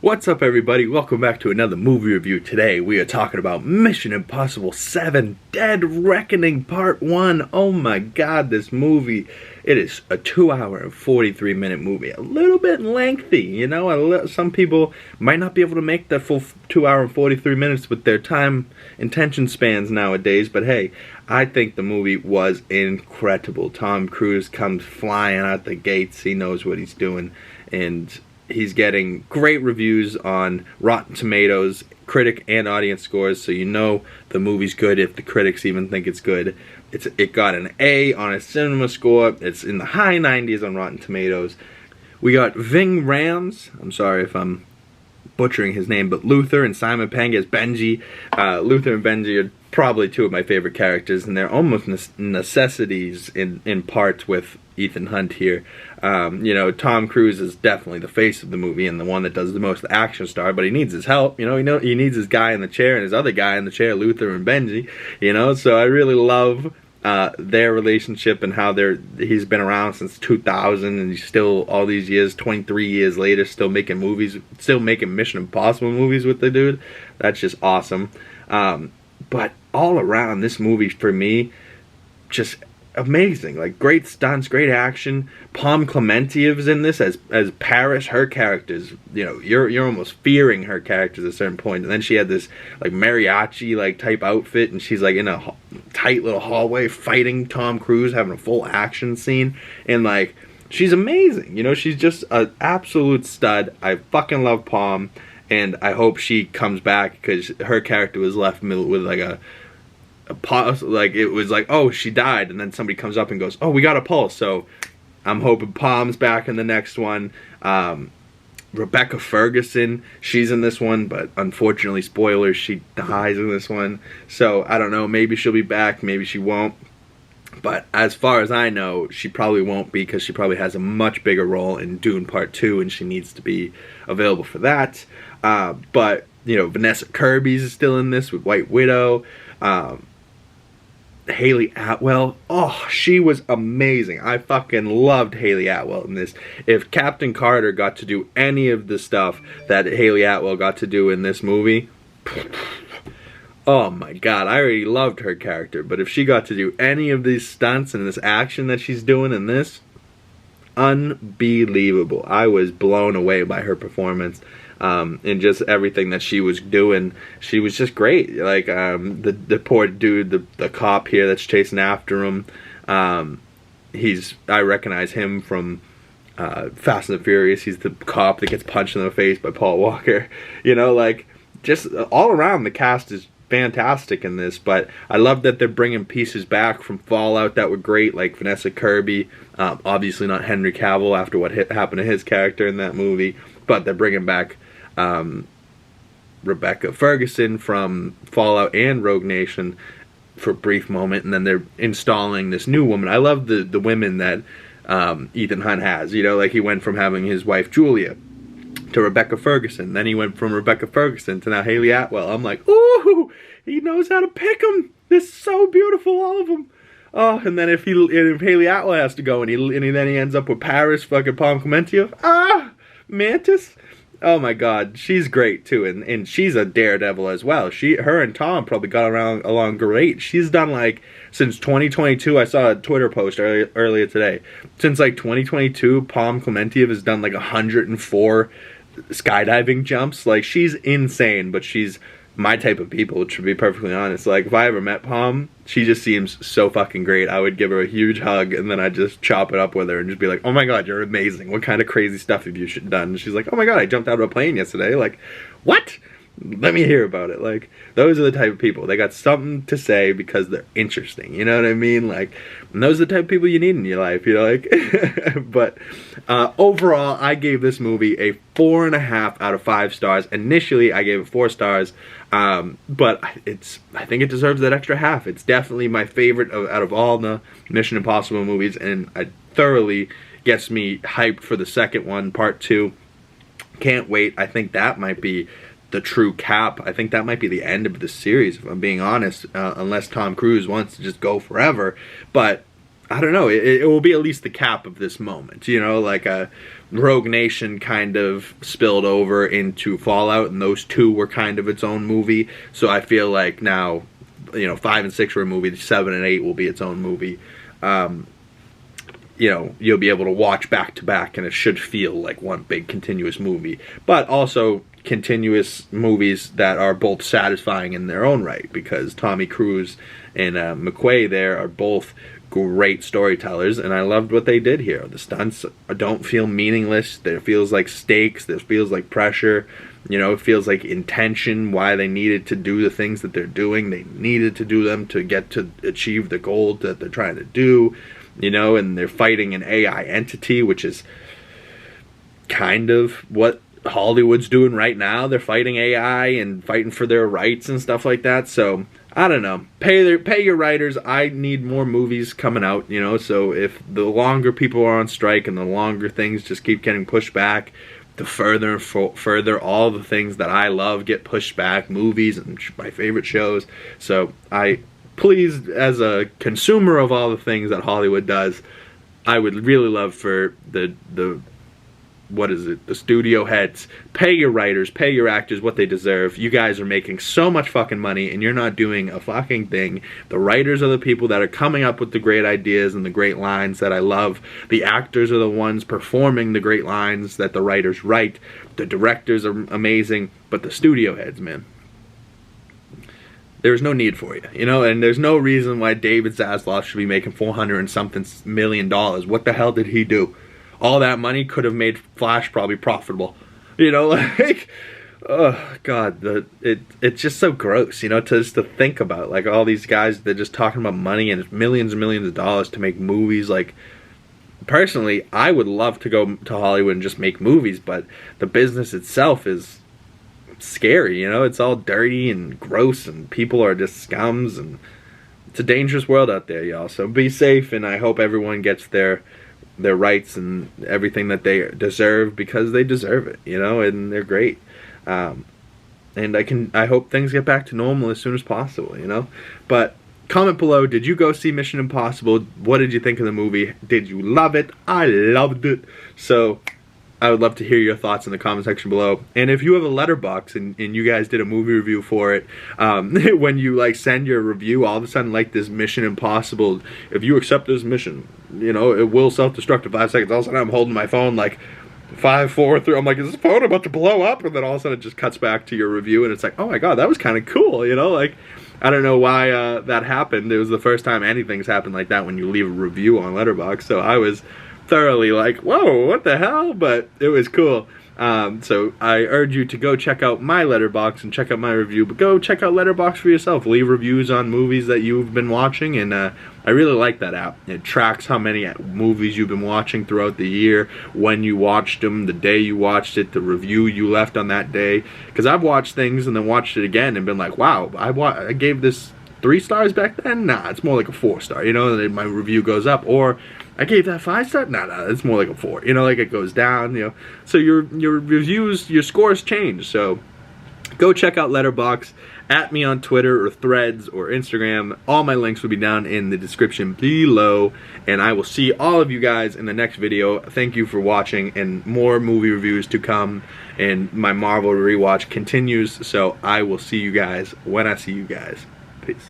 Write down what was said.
What's up, everybody? Welcome back to another movie review. Today we are talking about Mission Impossible 7 Dead Reckoning Part 1. Oh my god, this movie. It is a 2-hour and 43-minute movie. A little bit lengthy, you know? Some people might not be able to make that full 2-hour and 43 minutes with their time and attention spans nowadays. But hey, I think the movie was incredible. Tom Cruise comes flying out the gates. He knows what he's doing. And he's getting great reviews on Rotten Tomatoes, critic and audience scores, so you know the movie's good if the critics even think it's good. It got an A on a cinema score. It's in the high 90s on Rotten Tomatoes. We got Ving Rhames. I'm sorry if I'm butchering his name, but Luther and Simon Pegg as Benji. Luther and Benji are probably two of my favorite characters, and they're almost necessities in parts with Ethan Hunt here. You know, Tom Cruise is definitely the face of the movie and the one that does the most action star, but he needs his help. You know, he needs his guy in the chair and his other guy in the chair, Luther and Benji. You know, so I really love their relationship and how he's been around since 2000 and he's still, all these years, 23 years later, still making movies, still making Mission Impossible movies with the dude. That's just awesome. But all around, this movie for me, just amazing. Like, great stunts, great action. Pom Klementieff is in this as Paris. Her character's, you know, you're almost fearing her characters at a certain point. And then she had this like mariachi like type outfit, and she's like in a tight little hallway fighting Tom Cruise, having a full action scene, and like she's amazing. You know, she's just an absolute stud. I fucking love Pom, and I hope she comes back because her character was left with like a pulse. Like, it was like, oh, she died, and then somebody comes up and goes, oh, we got a pulse. So I'm hoping Pom's back in the next one. Rebecca Ferguson, she's in this one, but unfortunately, spoilers, she dies in this one. So I don't know, maybe she'll be back, maybe she won't. But as far as I know, she probably won't be, because she probably has a much bigger role in Dune Part 2, and she needs to be available for that. But, you know, Vanessa Kirby's still in this with White Widow. Haley Atwell, oh, she was amazing. I fucking loved Haley Atwell in this. If Captain Carter got to do any of the stuff that Haley Atwell got to do in this movie, oh my god, I already loved her character. But if she got to do any of these stunts and this action that she's doing in this, unbelievable. I was blown away by her performance. And just everything that she was doing, she was just great. Like, the poor dude, the cop here that's chasing after him, I recognize him from Fast and the Furious. He's the cop that gets punched in the face by Paul Walker. You know, like, just all around the cast is fantastic in this. But I love that they're bringing pieces back from Fallout that were great, like Vanessa Kirby. Obviously not Henry Cavill after what happened to his character in that movie, but they're bringing back Rebecca Ferguson from Fallout and Rogue Nation for a brief moment, and then they're installing this new woman. I love the women that Ethan Hunt has. You know, like, he went from having his wife Julia to Rebecca Ferguson. Then he went from Rebecca Ferguson to now Haley Atwell. I'm like, ooh, he knows how to pick them. They're so beautiful, all of them. Oh, and then if Haley Atwell has to go, and then he ends up with Paris, fucking Pom Klementieff. Mantis. Oh my god, she's great too, and she's a daredevil as well. Her and Tom probably got along great. She's done, like, since 2022. I saw a Twitter post earlier today. Since like 2022, Pom Klementieff has done like 104 skydiving jumps. Like, she's insane, but she's my type of people, to be perfectly honest. Like, if I ever met Pom, she just seems so fucking great. I would give her a huge hug, and then I'd just chop it up with her and just be like, oh my god, you're amazing. What kind of crazy stuff have you done? And she's like, oh my god, I jumped out of a plane yesterday. Like, what? Let me hear about it. Like, those are the type of people. They got something to say because they're interesting. You know what I mean? Like, and those are the type of people you need in your life, you know, like. But overall, I gave this movie a 4.5 out of 5 stars. Initially, I gave it 4 stars. But I think it deserves that extra half. It's definitely my favorite out of all the Mission Impossible movies, and it thoroughly gets me hyped for the second one, Part 2. Can't wait. I think that might be the true cap. I think that might be the end of the series, if I'm being honest, unless Tom Cruise wants to just go forever. But I don't know, it will be at least the cap of this moment, you know, like, Rogue Nation kind of spilled over into Fallout, and those two were kind of its own movie. So I feel like now, you know, 5 and 6 were a movie, 7 and 8 will be its own movie. You know, you'll be able to watch back to back, and it should feel like one big continuous movie. But also continuous movies that are both satisfying in their own right, because Tommy Cruise and McQuaid there are both great storytellers, and I loved what they did here. The stunts don't feel meaningless. There feels like stakes. There feels like pressure. You know, it feels like intention, why they needed to do the things that they're doing. They needed to do them to get to achieve the goal that they're trying to do. You know, and they're fighting an AI entity, which is kind of what Hollywood's doing right now. They're fighting AI and fighting for their rights and stuff like that. So I don't know. Pay your writers. I need more movies coming out, you know. So if the longer people are on strike and the longer things just keep getting pushed back, the further and further all the things that I love get pushed back, movies and my favorite shows. So please, as a consumer of all the things that Hollywood does, I would really love for the studio heads, pay your writers, pay your actors what they deserve. You guys are making so much fucking money and you're not doing a fucking thing. The writers are the people that are coming up with the great ideas and the great lines that I love. The actors are the ones performing the great lines that the writers write. The directors are amazing, but the studio heads, man, there's no need for you, you know, and there's no reason why David Zaslav should be making $400 and something million. What the hell did he do? All that money could have made Flash probably profitable, you know, like, oh God, it's just so gross, you know, just to think about, like, all these guys, they're just talking about money and millions and millions of dollars to make movies. Like, personally, I would love to go to Hollywood and just make movies, but the business itself is scary, you know. It's all dirty and gross and people are just scums, and it's a dangerous world out there, y'all. So be safe, and I hope everyone gets their rights and everything that they deserve, because they deserve it, you know, and they're great. And I hope things get back to normal as soon as possible, you know. But comment below, did you go see Mission Impossible? What did you think of the movie? Did you love it? I loved it. So I would love to hear your thoughts in the comment section below. And if you have a letterbox and you guys did a movie review for it, when you like send your review, all of a sudden, like, this Mission Impossible, if you accept this mission, you know, it will self-destruct in 5 seconds. All of a sudden I'm holding my phone like 5, 4, 3. I'm like, is this phone about to blow up? And then all of a sudden it just cuts back to your review and it's like, oh my God, that was kind of cool, you know? Like, I don't know why that happened. It was the first time anything's happened like that when you leave a review on Letterboxd. So I was thoroughly like, whoa, what the hell? But it was cool. So I urge you to go check out my Letterboxd and check out my review, but go check out Letterboxd for yourself. Leave reviews on movies that you've been watching, and I really like that app. It tracks how many movies you've been watching throughout the year, when you watched them, the day you watched it, the review you left on that day. Because I've watched things and then watched it again and been like, wow, I gave this 3 stars back then? Nah, it's more like a 4-star, you know, and then my review goes up. Or I gave that 5 stars? Nah, it's more like a 4, you know, like it goes down, you know. So your reviews, your scores change. So go check out Letterboxd, at me on Twitter or Threads or Instagram. All my links will be down in the description below, and I will see all of you guys in the next video. Thank you for watching, and more movie reviews to come, and my Marvel rewatch continues, so I will see you guys when I see you guys.